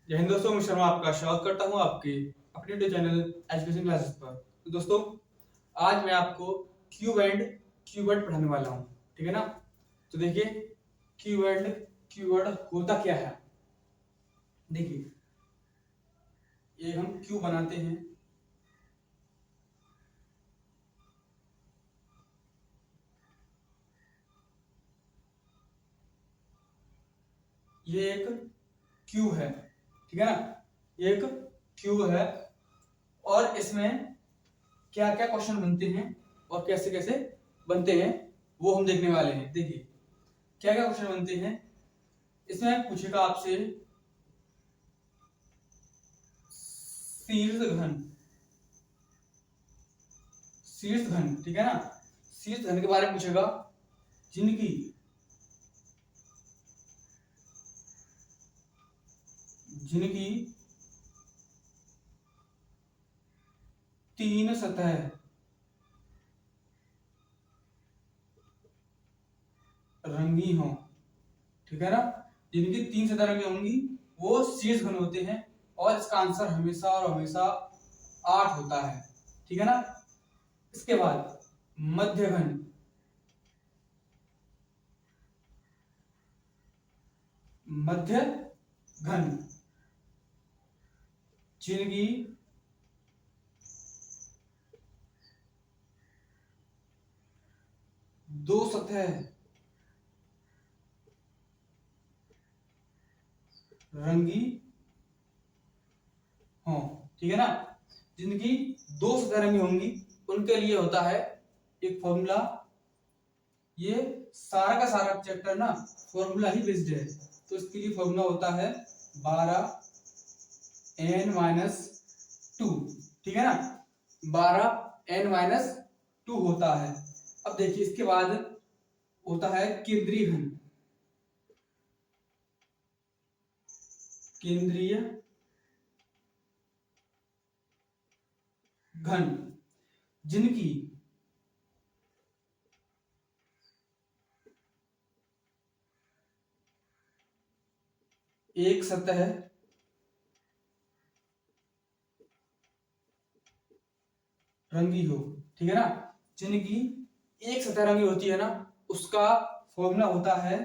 जय हिंद दोस्तों, मैं शर्मा आपका स्वागत करता हूं आपके अपने यूट्यूब चैनल एजुकेशन क्लासेस पर। तो दोस्तों, आज मैं आपको क्यूब एंड कीवर्ड पढ़ाने वाला हूं, ठीक है ना। तो देखिए, क्यूब एंड कीवर्ड होता क्या है। देखिए, ये हम क्यूब बनाते हैं, ये एक क्यूब है, ठीक है ना। ये एक क्यूब है और इसमें क्या क्या क्वेश्चन बनते हैं और कैसे कैसे बनते हैं वो हम देखने वाले हैं। देखिए, क्या क्या क्वेश्चन बनते हैं इसमें। पूछेगा आपसे शीर्ष घन, शीर्ष घन, ठीक है ना। शीर्ष घन के बारे में पूछेगा जिनकी जिनकी तीन सतह रंगी हो, ठीक है ना। जिनकी तीन सतह रंगी होंगी वो शीर्ष घन होते हैं और इसका आंसर हमेशा और हमेशा 8 होता है, ठीक है ना। इसके बाद मध्य घन, मध्य घन जिनकी दो सतह रंगी हो, ठीक है ना। जिनकी दो सतह रंगी होंगी उनके लिए होता है एक फॉर्मूला। ये सारा का सारा चैप्टर ना फॉर्मूला ही बेस्ड है, तो इसके लिए फॉर्मूला होता है 12n-2, ठीक है ना। 12n-2 होता है। अब देखिए, इसके बाद होता है केंद्रीय घन, केंद्रीय घन जिनकी एक सतह रंगी हो, ठीक है ना। जिनकी एक सतह रंगी होती है ना, उसका फॉर्मूला होता है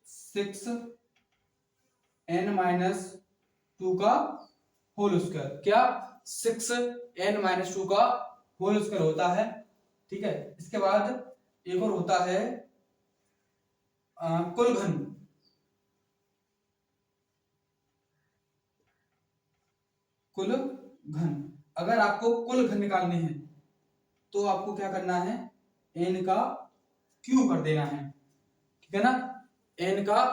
6n-2 का होल स्क्वायर। क्या? 6n-2 का होल स्क्वायर होता है, ठीक है। इसके बाद एक और होता है कुल घन, कुल घन। अगर आपको कुल घन निकालने हैं तो आपको क्या करना है, n का क्यूब कर देना है, ठीक है ना। n का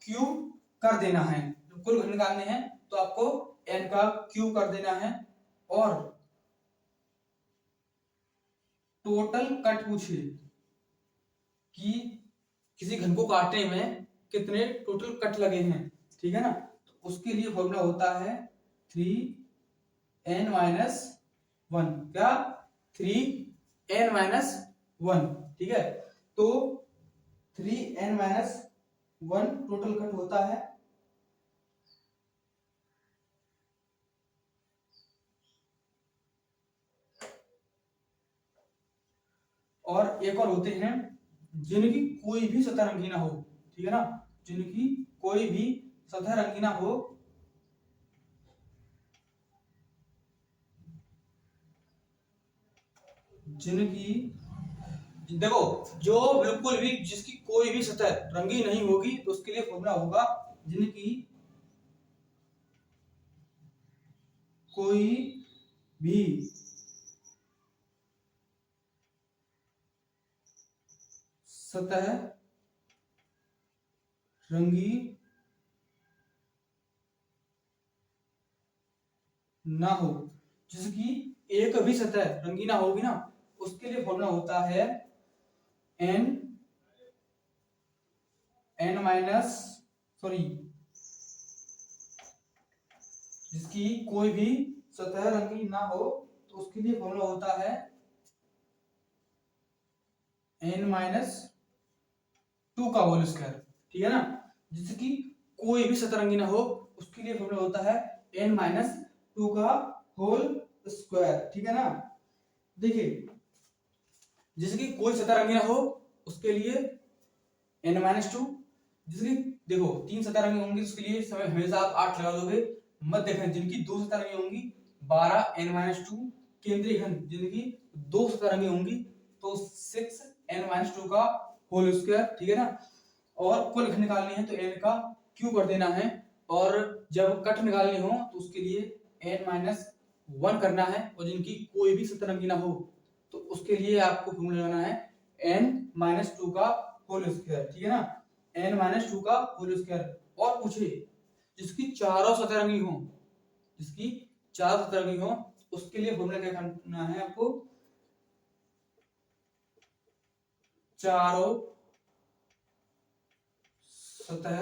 क्यूब कर देना है। तो कुल घन निकालने हैं तो आपको n का क्यूब कर देना है। और टोटल कट पूछे कि किसी घन को काटने में कितने टोटल कट लगे हैं, ठीक है ना। तो उसके लिए फॉर्मूला होता है 3n-1। क्या? 3n-1, ठीक है। तो 3n-1 टोटल कट होता है। और एक और होते हैं जिनकी कोई भी सतह रंगी ना हो, ठीक है ना। जिनकी कोई भी सतह रंगी ना हो, जिनकी, देखो, जो बिल्कुल भी जिसकी कोई भी सतह रंगी नहीं होगी तो उसके लिए फॉर्मूला होगा जिनकी कोई भी सतह रंगी ना हो। जिसकी एक भी सतह रंगी ना होगी ना, उसके लिए फॉर्मूला होता है n n माइनस सॉरी जिसकी कोई भी सतह रंगी ना हो तो उसके लिए फॉर्मूला होता है n-2 का होल स्क्वायर, ठीक है ना। जिसकी कोई भी सतरंगी ना हो उसके लिए फॉर्मूला होता है n माइनस टू का होल स्क्वायर, ठीक है ना। देखिए जैसे कि कोई सतरंगी ना हो उसके लिए n माइनस टू, जैसे कि देखो 3 सतरंगी होंगी उसके लिए समय हमेशा आप 8 लगा दोगे। मध्य घन जिनकी 2 सतरंगी होंगी 12 n माइनस टू, केंद्रीय घन जिनकी 2 सतरंगी होंगी तो 6 n माइनस टू का होल स्क्वायर, ठीक है ना। और कुल घन निकालनी है तो n का क्यू कर देना है, और जब कट निकालनी हो तो उसके लिए n माइनस वन करना है, और जिनकी कोई भी सतरंगी ना हो तो उसके लिए आपको फॉर्मूला लगाना है n माइनस टू का होल स्क्वायर, ठीक है ना। n माइनस टू का होल स्क्वायर। और पूछे जिसकी चारों सतरंगी हो, जिसकी चार सतरंगी हो उसके लिए फॉर्मूला क्या करना है आपको, चारों सतह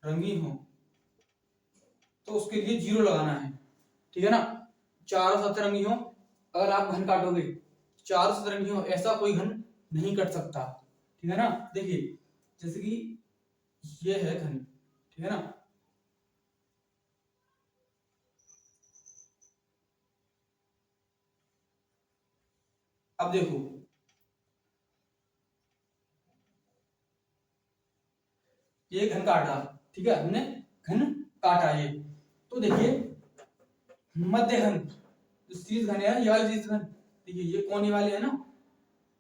रंगी हो तो उसके लिए 0 लगाना है, ठीक है ना। चारों सतरंगी हो, अगर आप घन काटोगे चारों सतरंगी हो ऐसा कोई घन नहीं कट सकता, ठीक है ना। देखिए जैसे कि ये है घन, ठीक है ना। अब देखो ये घन काटा, ठीक है, हमने घन काटा ये, तो देखिए मध्य घन जो शीर्ष घन है ये वाले शीर्ष घन, देखिए ये कोने वाले है ना,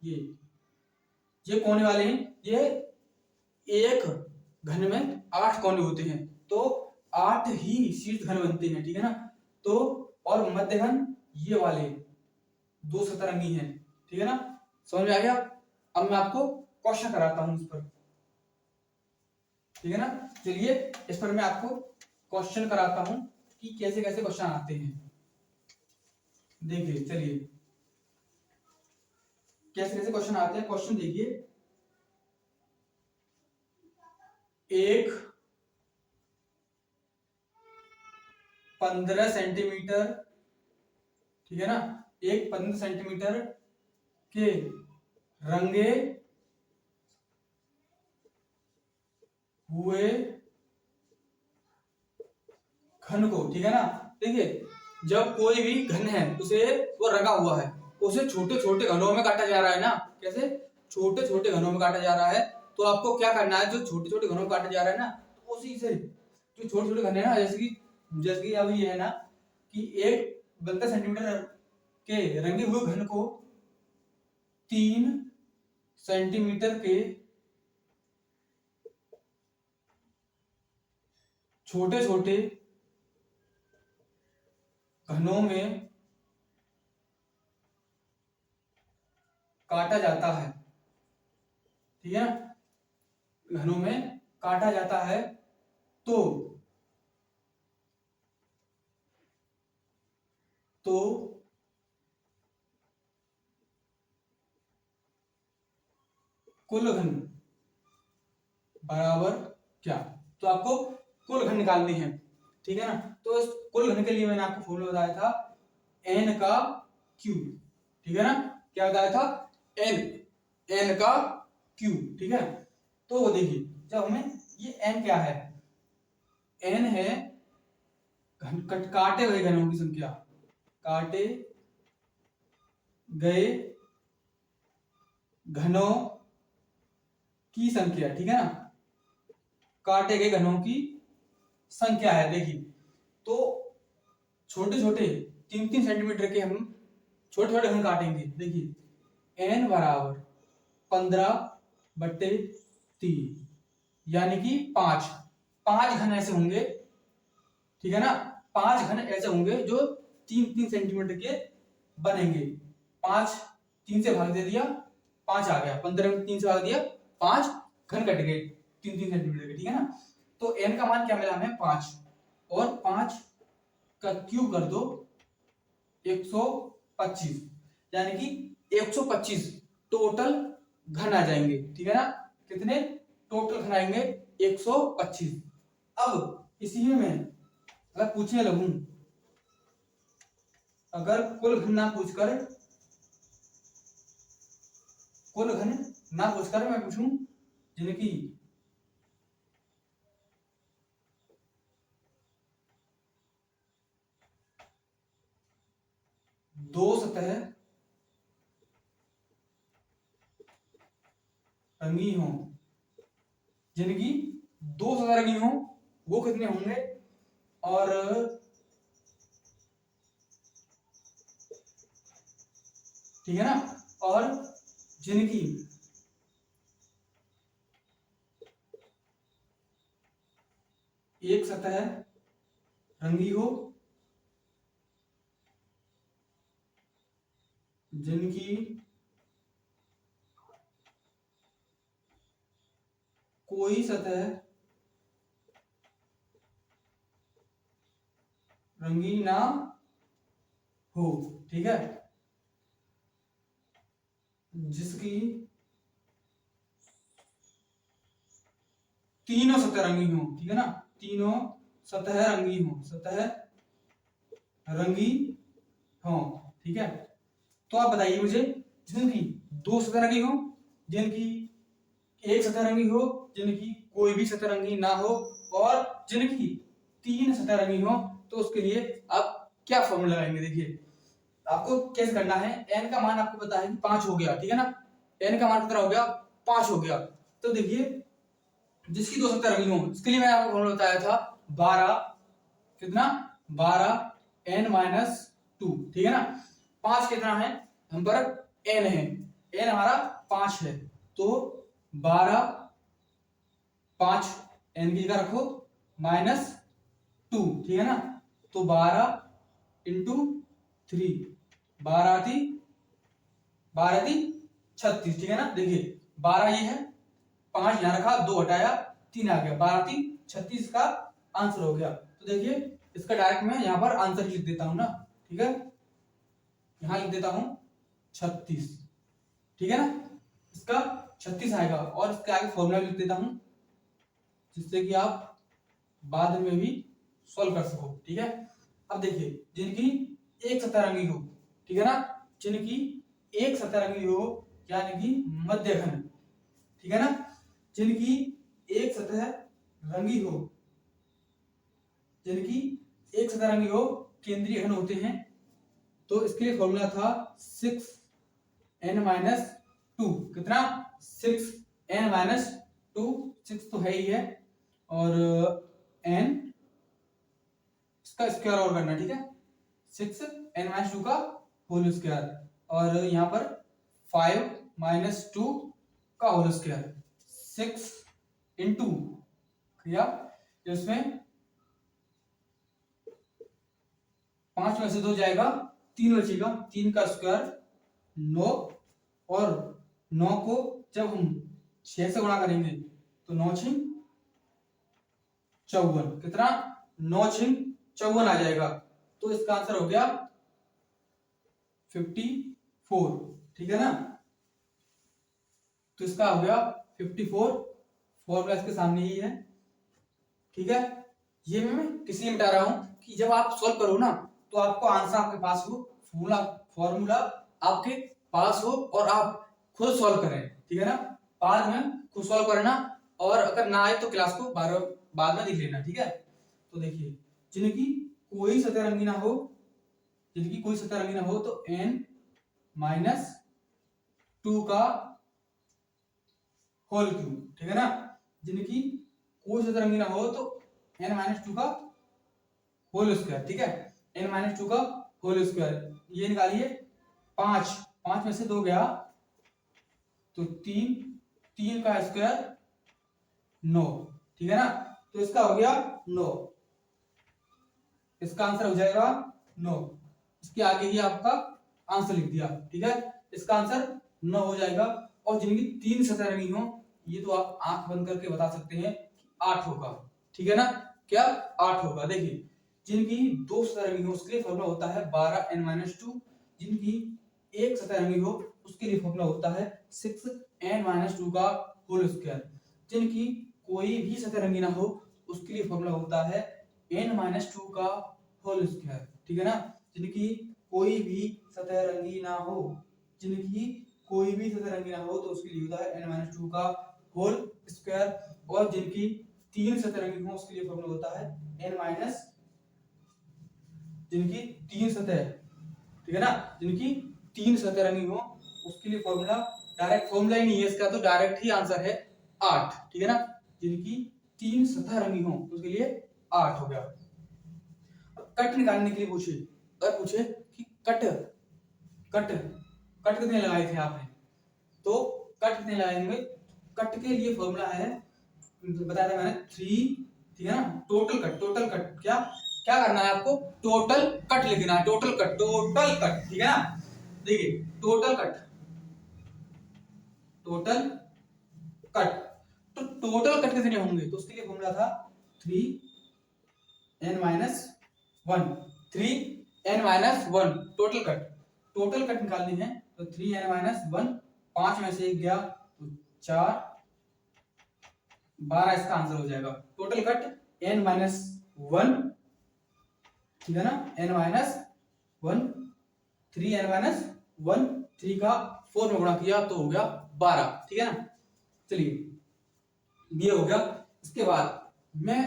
ये कोने वाले हैं, ये एक घन में 8 कोने होते हैं तो 8 ही शीर्ष घन बनते हैं, ठीक है ना। तो और मध्य घन ये वाले 2 सतरंगी हैं, ठीक है ना। समझ में आ गया। अब मैं आपको क्वेश्चन कराता हूं इस पर, ठीक है ना। चलिए इस पर मैं आपको क्वेश्चन कराता हूं कि कैसे कैसे क्वेश्चन आते हैं। देखिए चलिए कैसे कैसे क्वेश्चन आते हैं। क्वेश्चन देखिए, एक 15 सेंटीमीटर, ठीक है ना, एक 15 सेंटीमीटर के रंगे हुए घन को, ठीक है ना। देखिए जब कोई भी घन है उसे वो रंगा हुआ है, उसे छोटे छोटे घनों में काटा जा रहा है ना, कैसे छोटे छोटे घनों में काटा जा रहा है। तो आपको क्या करना है, जो छोटे छोटे घनों में काटा जा रहा है ना, तो उसी से जो छोटे छोटे घन है ना, जैसे कि अभी ये है ना कि एक 15 सेंटीमीटर के रंगे हुए घन को 3 सेंटीमीटर के छोटे छोटे घनों में काटा जाता है, ठीक है, घनों में काटा जाता है। तो तो कुल घन बराबर क्या, तो आपको कुल घन निकालनी है, ठीक है ना। तो इस कुल घन के लिए मैंने आपको फॉर्मूला बताया था n का क्यूब, ठीक है ना। क्या बताया था, n का क्यूब, ठीक है। तो वो देखिए जब हमें ये n क्या है, n है काटे हुए घनों की संख्या, काटे गए घनों की संख्या, ठीक है ना, काटे गए घनों की संख्या है। देखिए तो छोटे छोटे 3-3 सेंटीमीटर के हम छोटे छोटे घन काटेंगे। देखिए n बराबर 15/3 यानी कि 5 घन ऐसे होंगे, ठीक है ना। 5 घन ऐसे होंगे जो 3-3 सेंटीमीटर के बनेंगे। 5 3 से भाग दे दिया 5 आ गया, 15 में 3 से भाग दिया 5 घन कट गए 3-3 सेंटीमीटर के, ठीक है ना। तो n का मान क्या मिला हमें 5, और 5 का क्यूब कर दो 125, यानी कि 125 टोटल घन आ जाएंगे, ठीक है ना। कितने टोटल घन आएंगे 125। अब इसी में मैं अगर पूछने लगूं, अगर कुल घन ना पूछकर मैं पूछूं जिनकी दो सतह रंगी हो, जिनकी दो सतह रंगी हो, वो कितने होंगे? और ठीक है ना, और जिनकी एक सतह रंगी हो, जिनकी कोई सतह रंगी ना हो, ठीक है, जिसकी तीनों सतह रंगी हो, ठीक है ना, तीनों सतह रंगी हो, सतह रंगी हो, ठीक है। तो आप बताइए मुझे, जिनकी दो सतह रंगी हो, जिनकी एक सतह रंगी हो, जिनकी कोई भी सतह रंगी ना हो, और जिनकी तीन सतह रंगी हो, तो उसके लिए आप क्या फॉर्मूला लगाएंगे? देखिए आपको कैसे करना है, n का मान आपको पता है कि 5 हो गया, ठीक है ना, n का मान कितना हो गया? 5 हो गया। तो देखिए जिसकी दो सतह रंगी हो, इसके लिए मैं आपको फॉर्मूला बताया था 12, कितना? 12 n माइनस 2, ठीक है ना। 5 कितना है हम पर? n है, n हमारा 5 है, तो 12 5 n की जगह रखो माइनस 2, ठीक है ना, तो 12 इंटू 3, 12 × 36, ठीक है ना। देखिए 12 ये है, 5 यहां रखा, 2 हटाया, 3 आ गया, 12 3 36 का आंसर हो गया। तो देखिए इसका डायरेक्ट मैं यहाँ पर आंसर लिख देता हूं ना, ठीक है, यहां लिख देता हूं 36, ठीक है ना, इसका 36 आएगा, और इसके आगे फॉर्मूला लिख देता हूं जिससे कि आप बाद में भी सॉल्व कर सको, ठीक है। अब देखिए जिनकी एक सतह रंगी हो, ठीक है ना, जिनकी एक सतह रंगी हो, यानी कि मध्यघन, ठीक है ना, जिनकी एक सतह रंगी हो, जिनकी एक सतह रंगी हो, केंद्रीय घन होते हैं, तो इसके लिए फॉर्मूला था 6n माइनस 2, कितना? 6n माइनस 2, 6 तो है ही है, और n इसका स्क्वायर और करना, ठीक है, 6n माइनस 2 का होल स्क्वायर, और यहाँ पर 5 माइनस 2 का होल स्क्वायर, 6 इंटू किया, इसमें 5 में से 2 जाएगा, 3 बचेगा, 3 का स्क्वायर 9, और 9 को जब हम 6 से गुणा करेंगे तो 9 6 54, कितना? 9 6 54 आ जाएगा, तो इसका आंसर हो गया 54, ठीक है ना, तो इसका हो गया 54, फॉर्मूला इसके सामने ही है, ठीक है। ये मैं किस लिए मिटा रहा हूं कि जब आप सॉल्व करो ना, तो आपको आंसर आपके पास हो, फॉर्मूला आपके पास हो, और आप खुद सॉल्व करें, ठीक है ना, बाद में खुद सॉल्व करना, और अगर ना आए तो क्लास को बाद में देख लेना, ठीक है। तो देखिए जिनकी कोई सतह रंगी ना हो, जिनकी कोई सतह रंगी ना हो, तो n माइनस 2 का होल क्यूब, ठीक है ना, जिनकी कोई सतह रंगी ना हो, तो n माइनस 2 का होल स्क्वायर, ठीक है, n माइनस 2 का होल स्क्वायर, ये निकालिए, 5 में से 2 गया तो 3 का स्क्वायर 9, ठीक है ना, तो इसका हो गया 9, इसका आंसर हो जाएगा 9, इसके आगे ही आपका आंसर लिख दिया, ठीक है, इसका आंसर 9 हो जाएगा। और जिनकी 3 सतह रंगी हो, ये तो आप आंख बंद करके बता सकते हैं कि 8 होगा, ठीक है ना, क्या 8 होगा। देखिए जिनकी 2 सतह रंगी हो, उसके लिए फॉर्मूला होता है 12n माइनस 2, जिनकी एक सतह रंगी हो, उसके लिए फॉर्मूला होता है 6n माइनस 2 का होल स्क्वायर, जिनकी कोई भी सतह रंगी ना हो, उसके लिए फॉर्मूला होता है n माइनस 2 का होल स्क्वायर, ठीक है ना, जिनकी कोई भी सतह रंगी ना हो, जिनकी कोई भी सतह रंगी ना हो, तो उसके लिए होता है n माइनस 2 का होल स्क्वायर, और जिनकी 3 सतह रंगी हो, उसके लिए फॉर्मूला होता है n माइनस, जिनकी 3 सतह, ठीक ठीक है ना, जिनकी 3 सतरंगी हो उसके लिए फॉर्मूला, डायरेक्ट फॉर्मूला ही नहीं है इसका, तो डायरेक्ट ही आंसर है 8, ठीक है ना। जिनकी 3 सतरंगी हो उसके लिए 8 हो गया। कट निकालने के लिए पूछे, अगर पूछे कि कट कट कट कितने लगाए थे आपने, तो कट कितने लगाएंगे, कट के लिए फॉर्मूला है, बताया था मैंने 3, ठीक है ना। टोटल कट क्या क्या करना है आपको, टोटल कट लिखना है, टोटल कट, ठीक है ना। देखिए टोटल कट, तो टोटल कट कितने होंगे, तो उसके लिए फॉर्मूला था 3n-1, 3n-1 टोटल कट निकालनी है, तो 3n-1, 5 में से 1 गया तो 4, 12 इसका आंसर हो जाएगा। टोटल कट n-1, ठीक है ना, n-1, 3n-1, 3 का 4 में गुणा किया तो हो गया 12, ठीक है ना। चलिए ये हो गया। इसके बाद मैं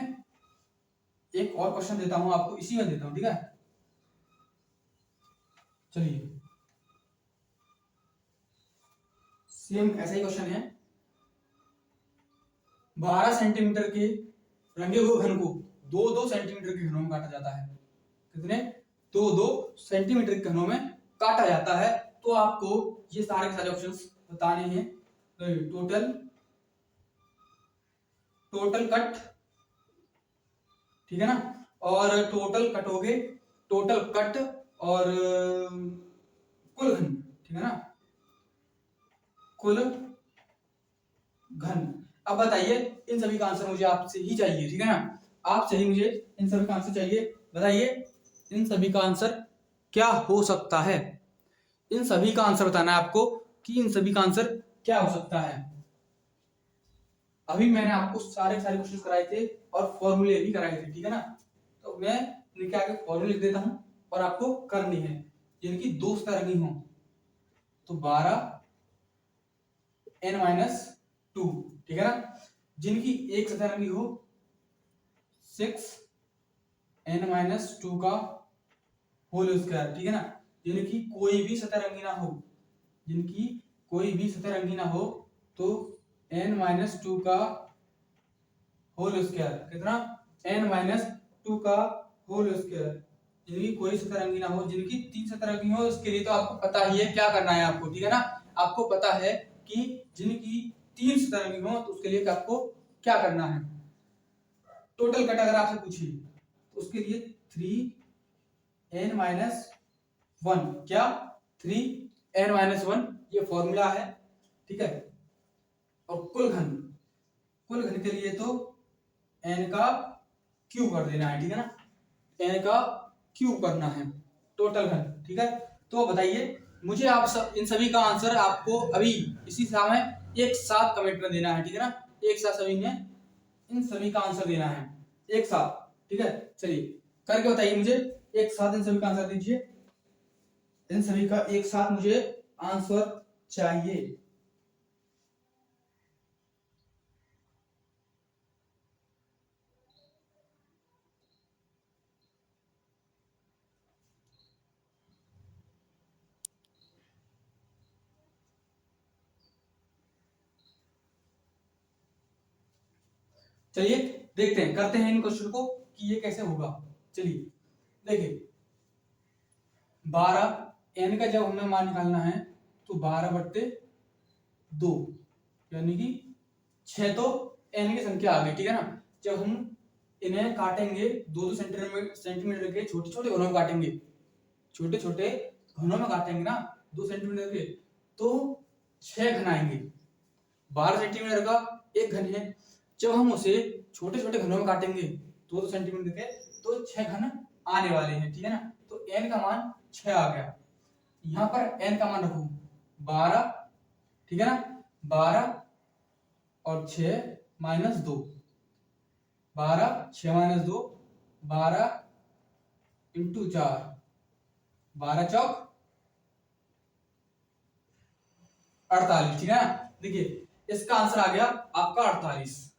एक और क्वेश्चन देता हूं आपको, इसी में देता हूं, ठीक है। चलिए सेम ऐसा ही क्वेश्चन है, 12 सेंटीमीटर के रंगे हुए घन को 2-2 सेंटीमीटर के घनों में काटा जाता है। कितने, 2-2 सेंटीमीटर के घनों में काटा जाता है। तो आपको ये सारे के सारे ऑप्शंस बताने हैं। टोटल कट, ठीक है ना, और टोटल कटोगे, टोटल कट और कुल घन, ठीक है ना, कुल घन। अब बताइए इन सभी का आंसर मुझे आपसे ही चाहिए, ठीक है ना, आपसे ही मुझे इन सभी का आंसर चाहिए। बताइए इन सभी का आंसर क्या हो सकता है, इन सभी का आंसर बताना है आपको कि इन सभी का आंसर क्या हो सकता है। अभी मैंने आपको सारे क्वेश्चन कराए थे और फॉर्मूले भी कराए थे, ठीक है ना। तो मैं इनके आगे फॉर्मूले लिख देता हूं और आपको करनी है, जिनकी 2 तरंगी हो तो 12n-2, ठीक है ना। जिनकी 1 सतरंगी हो 6n-2 का होल स्क्वायर, ठीक है ना। जिनकी कोई भी सतरंगी ना हो, जिनकी कोई भी सतरंगी ना हो तो n-2 का होल स्क्वायर, कितना, n-2 का होल स्क्वायर। जिनकी कोई सतरंगी ना हो, जिनकी 3 सतरंगी हो उसके लिए तो आपको पता ही है क्या करना है आपको, ठीक है ना। आपको पता है कि जिनकी 3 सतरंगी हो तो उसके लिए आपको क्या करना है। टोटल कट अगर आपसे पूछी तो उसके लिए 3n-1, क्या 3n-1 ये फॉर्मूला है, ठीक है। और कुल घन के लिए तो n का क्यूब कर देना है, ठीक है ना, n का क्यूब करना है टोटल घन, ठीक है। तो बताइए मुझे आप सब इन सभी का आंसर आपको अभी इसी समय एक साथ कमेंट में देना है, ठीक है ना, एक साथ सभी ने इन सभी का आंसर देना है एक साथ, ठीक है। चलिए करके बताइए मुझे, एक साथ इन सभी का आंसर दीजिए, इन सभी का एक साथ मुझे आंसर चाहिए। चलिए देखते हैं, करते हैं इन क्वेश्चन को कि ये कैसे होगा। चलिए देखिए 12 n का जब हमें मान निकालना है तो 12/2 यानी कि 6 तो n की संख्या आ गई, ठीक है ना। जब हम इन्हें काटेंगे 2-2 सेंटीमीटर के छोटे छोटे घनों में काटेंगे, छोटे छोटे घनों में काटेंगे ना 2 सेंटीमीटर के, तो 6 घन आएंगे। 12 सेंटीमीटर का एक घन है, जब हम उसे छोटे छोटे घनों में काटेंगे 2-2 सेंटीमीटर के तो 6 घन आने वाले हैं, ठीक है ना। तो n का मान 6 आ गया, यहाँ पर n का मान रखो 12, ठीक है ना, 12 और 6 माइनस 2, 12 6 माइनस 2, 12 इंटू 4, 12 चौक 48, ठीक है ना। देखिए इसका आंसर आ गया आपका 48,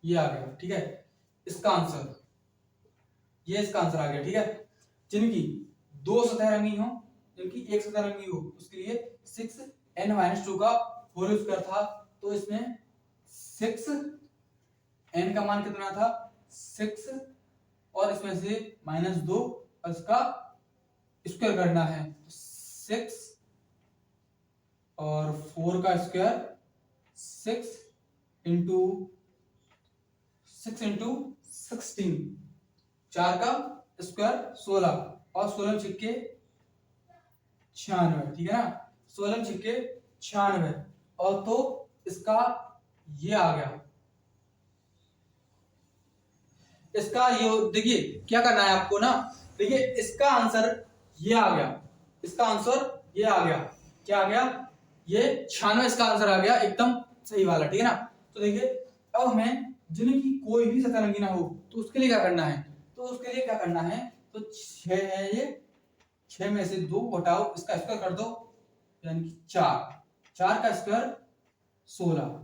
ये आ गया, ठीक है, इसका आंसर, ये इसका आंसर आ गया, ठीक है। जिनकी दो सतह रंगी हो, जिनकी एक सतह रंगी हो, उसके लिए 6n-2 का होल स्क्वायर था। तो इसमें 6n का मान कितना था 6 और इसमें से -2 और इसका स्क्वायर करना है। 6 और 4 का स्क्वायर 6 इंटू 16 4 का स्क्वायर 16 और 16 छिक्के 96, ठीक है ना। 16 छिक्के 96 और तो इसका ये आ गया, इसका ये देखिए क्या करना है आपको ना, देखिए इसका आंसर ये आ गया, इसका आंसर ये आ गया, क्या आ गया ये 96 इसका आंसर आ गया एकदम सही वाला, ठीक है ना। तो देखिए अब हमें जिनकी कोई भी सतह रंगी ना हो तो उसके लिए क्या करना है, तो उसके लिए क्या करना है, तो 6 है ये, 6 में से 2 घटाओ इसका स्क्वायर कर दो यानी कि 4 का स्क्वायर 16,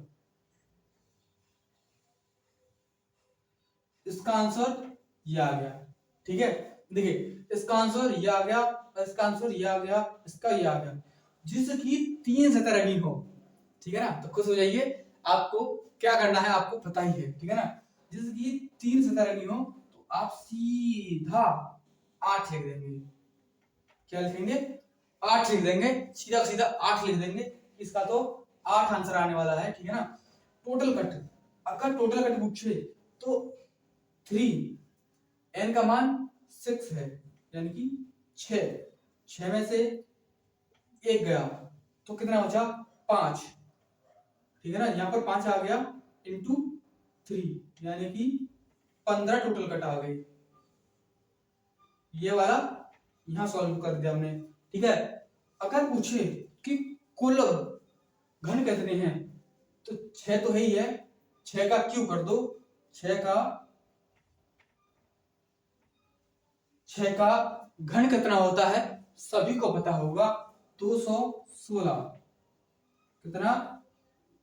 इसका आंसर ये आ गया, ठीक है। देखिए इसका आंसर ये आ गया, इसका आंसर ये आ गया, इसका ये आ गया, जिसकी 3 सतह रंगी हो, ठीक है ना। तो खुश हो जाइए, आपको क्या करना है आपको पता ही है, ठीक है ना। जिसकी 3 सतह रंगी हो तो आप सीधा 8 लिख देंगे, क्या लिखेंगे 8 लिख देंगे, सीधा सीधा 8 लिख देंगे, इसका तो 8 आंसर आने वाला है, ठीक है ना। टोटल कट, अगर टोटल कट पूछे तो 3 n का मान 6 है यानी कि 6 में से 1 गया तो कितना बचा 5, ठीक है ना। यहाँ पर 5 आ गया इंटू 3 यानी कि 15 टोटल कट आ गई, ये वाला यहाँ सॉल्व कर दिया हमने, ठीक है। अगर पूछे कि कुल घन कितने हैं तो 6 तो है ही है, 6 का क्यूब कर दो, 6 का घन कितना होता है सभी को पता होगा 216, कितना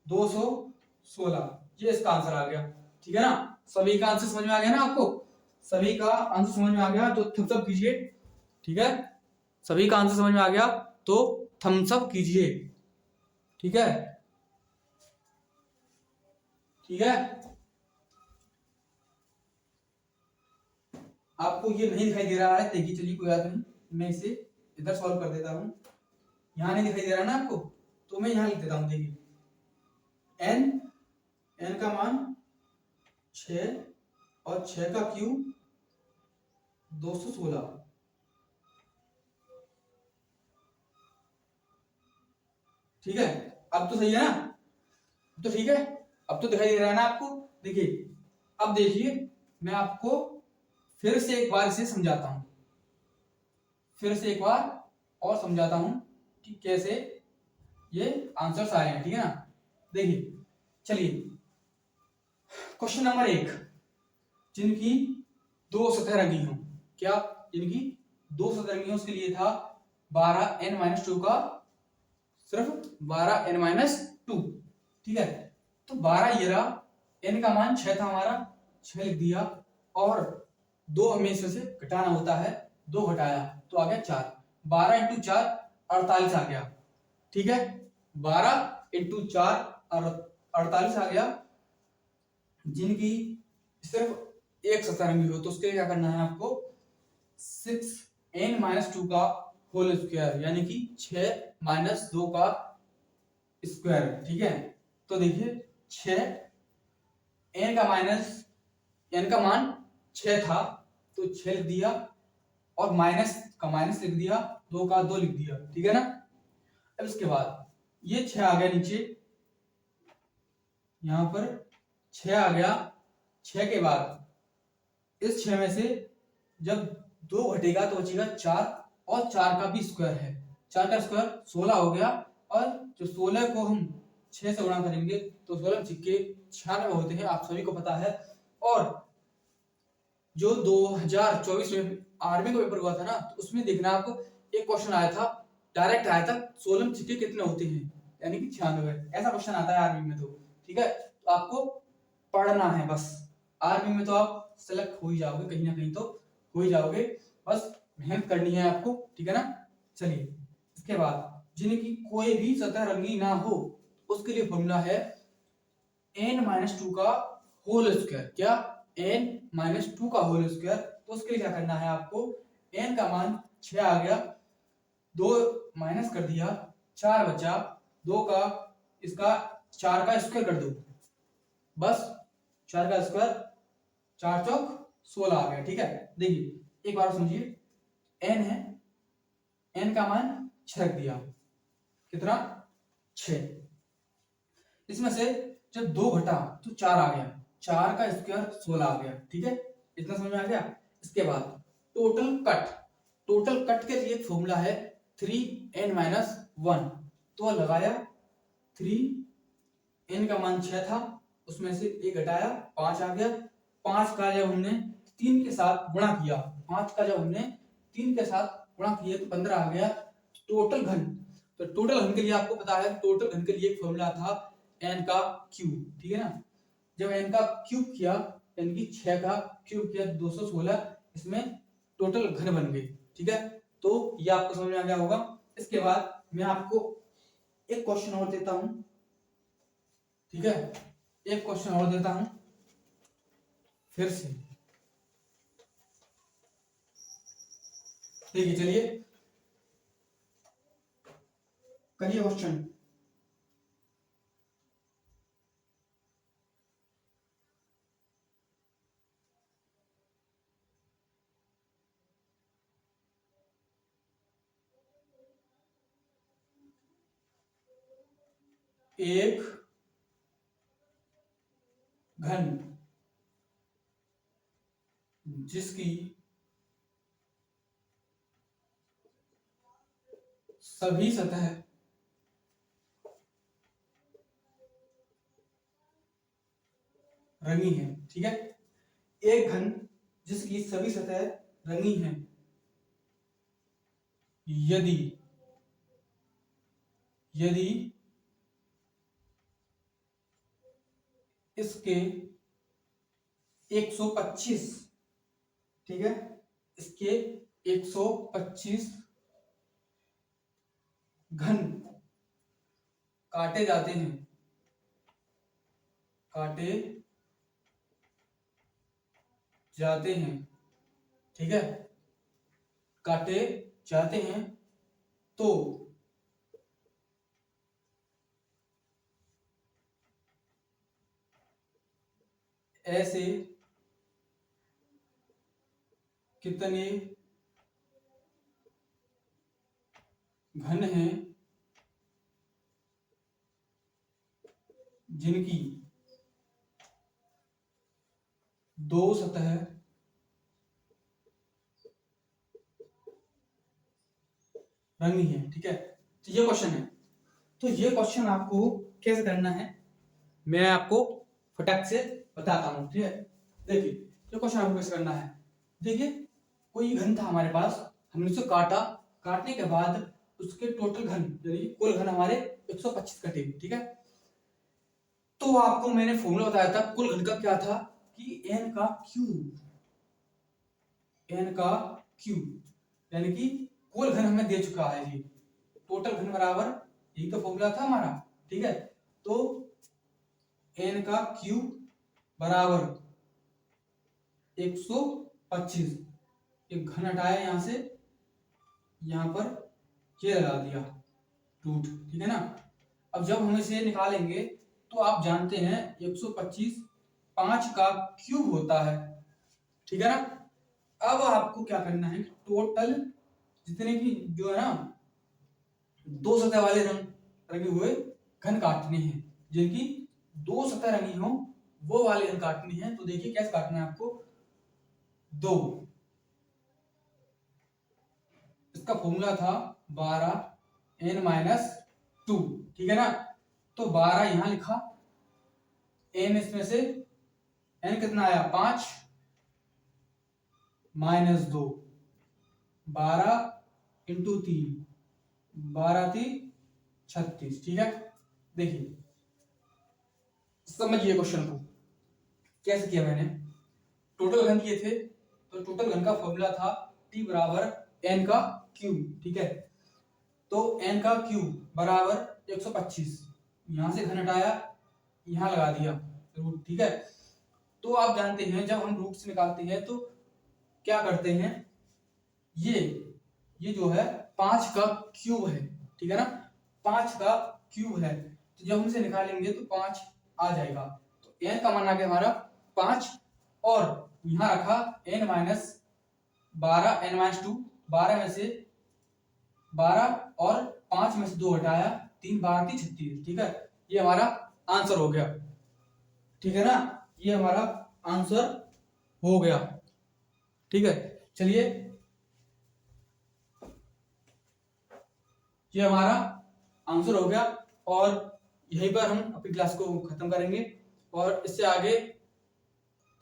216, ये इसका आंसर आ गया, ठीक है ना। सभी का आंसर समझ में आ गया ना आपको, सभी का आंसर समझ में आ गया तो थम्स अप कीजिए, ठीक है। सभी का आंसर समझ में आ गया तो थम्स अप कीजिए, ठीक है, ठीक है। आपको ये नहीं दिखाई दे रहा है, देखिए चलिए कोई बात नहीं, मैं इसे इधर सॉल्व कर देता हूं, यहां नहीं दिखाई दे रहा ना आपको तो मैं यहां लिख देता हूं। देखिए n का मान 6 और 6 का क्यूब 216, ठीक है। अब तो सही है ना, तो ठीक है, अब तो दिखाई दे रहा है ना आपको। देखिए अब देखिए मैं आपको फिर से एक बार इसे समझाता हूं, फिर से एक बार और समझाता हूं कि कैसे ये आंसर्स आए हैं, ठीक है ना। देखिए चलिए क्वेश्चन नंबर 1, जिनकी 2 सतह रंगी हो, क्या जिनकी 2 सतह रंगी हो उसके लिए था 12n-2 का, सिर्फ 12n-2, ठीक है। तो 12 ये रहा, n का मान 6 था हमारा, 6 लिख दिया और 2 हमें इसमें से घटाना होता है, 2 घटाया तो आ गया 4, 12 इंटू 4 48 आ गया, ठीक है। 12 इंटू 4 48 आ गया, जिनकी सिर्फ एक सतह रंगी हो तो उसके लिए क्या करना है आपको 6n-2 का होल स्क्वायर यानी कि 6 - 2 का स्क्वायर, ठीक है। तो देखिए 6 n का मान 6 था तो 6 लिख दिया और माइनस का माइनस लिख दिया, 2 का 2 लिख दिया, ठीक है ना। अब इसके बाद ये 6 आ गया नीचे, यहां पर 6 आ गया, 6 के बाद इस 6 में से जब 2 घटेगा तो बचेगा 4 और 4 का भी स्क्वायर है, 4 का स्क्वायर 16 हो गया और जो 16 को हम 6 से गुणा करेंगे तो 16 छिक्के 96 होते हैं, आप सभी को पता है। और जो 2024 में आर्मी का पेपर हुआ था ना तो उसमें देखना आपको एक क्वेश्चन आया था, डायरेक्ट आया था 16 छिक्के कितने होते हैं यानी कि 96, ऐसा क्वेश्चन आता है आर्मी में, तो ठीक है। तो आपको पढ़ना है बस, आर्मी में तो आप सेलेक्ट हो ही जाओगे, कहीं ना कहीं तो हो ही जाओगे, बस मेहनत करनी है आपको, ठीक है ना। चलिए इसके बाद जिनकी कोई भी सतह रंगी ना हो उसके लिए फॉर्मूला है n-2 का होल स्क्वायर। क्या? n-2 का होल स्क्वायर। तो उसके लिए क्या करना है आपको, n का मान 6 आ गया, 2 माइनस कर दिया, 4 बचा, 2 का इसका 4 का स्क्वायर कर दो, बस 4 का स्क्वायर, 4 चौक 16 आ गया, ठीक है। देखिए एक बार समझिए, n है, n का मान 6 रख दिया, कितना? 6। इसमें से जब 2 घटा तो 4 आ गया, 4 का स्क्वायर 16 आ गया, ठीक है। इतना समझ में आ गया। इसके बाद टोटल कट, टोटल कट के लिए फॉर्मूला है 3n-1। तो लगाया 3n का मान 6 था, उसमें से 1 घटाया, 5 आ गया। 5 का जब हमने 3 के साथ गुणा किया, 5 का जब हमने 3 के साथ गुणा किया तो 15 आ गया। टोटल घन, तो टोटल घन के लिए आपको पता है, टोटल घन के लिए एक फॉर्मूला था n का क्यूब, ठीक है ना। जब n का क्यूब किया यानी कि 6 का क्यूब किया 216, इसमें टोटल घन बन गए, ठीक है। तो ये आपको समझ में आ गया होगा। इसके बाद मैं आपको एक क्वेश्चन और देता हूं, ठीक है, एक क्वेश्चन और देता हूं फिर से। देखिए चलिए करिए क्वेश्चन। एक घन जिसकी सभी सतह रंगी है, ठीक है। एक घन जिसकी सभी सतह रंगी हैं यदि यदि इसके 125, ठीक है, इसके 125 घन काटे जाते हैं, काटे जाते हैं, ठीक है, काटे जाते हैं, तो ऐसे कितने घन हैं जिनकी दो सतह रंगी है, ठीक है। तो ये क्वेश्चन है, तो ये क्वेश्चन आपको कैसे करना है मैं आपको फटाक से बताता हूँ, ठीक है। देखिए ये क्वेश्चन आपको कैसे करना है। देखिए कोई घन था हमारे पास, हमने उसे काटा, काटने के बाद उसके टोटल घन यानी कुल घन हमारे 125 कटे, ठीक है। तो आपको मैंने फॉर्मूला बताया था कुल घन का, क्या था कि n का क्यूब, n का क्यूब यानी कि कुल घन हमें दे चुका है, ये टोटल घन बराबर, यही तो फॉर्मूला था हमारा, ठीक है। तो n का क्यूब बराबर 125, एक घन हटाया यहां से, यहां पर ये लगा दिया रूट, ठीक है ना। अब जब हम इसे निकालेंगे तो आप जानते हैं 125 5 का क्यूब होता है, ठीक है ना। अब आपको क्या करना है, टोटल जितने की जो है ना दो सतह वाले रंगे हुए घन काटने हैं, जिनकी दो सतह रंगी हो वो वाले घन काटने हैं। तो देखिए कैसे काटना है आपको, दो, इसका फॉर्मूला था 12n-2, ठीक है ना। तो 12 यहां लिखा, n इसमें से n कितना आया 5 -2, 12 इंटू 3, 12×3 36, ठीक है। देखिए समझिए क्वेश्चन को कैसे किया मैंने। टोटल घन किए थे तो टोटल घन का फॉर्मूला था T बराबर n का क्यूब, ठीक है। तो n का क्यूब बराबर 125, यहां से घन हटाया, यहां लगा दिया रूट, ठीक है। तो आप जानते हैं जब हम रूट से निकालते हैं तो क्या करते हैं, ये जो है 5 का क्यूब है, ठीक है ना, 5 का क्यूब है, तो जब हम इसे निकालेंगे तो 5 आ जाएगा। तो n का मान आ गया हमारा 5, और यहां रखा n माइनस 12, n माइनस 2, 12 में से 12 और 5 में से 2 हटाया, 3 12 36, ठीक है। ये हमारा आंसर हो गया, ठीक है ना, ये हमारा आंसर हो गया, ठीक है। चलिए, ये हमारा आंसर हो गया, और यहीं पर हम अपनी क्लास को खत्म करेंगे, और इससे आगे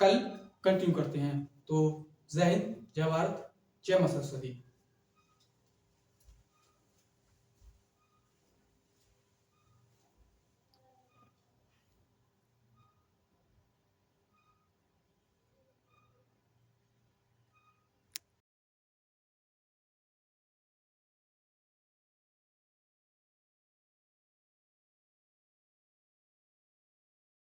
कल कंटिन्यू करते हैं। तो जय हिंद, जय भारत, जय मां सरस्वती।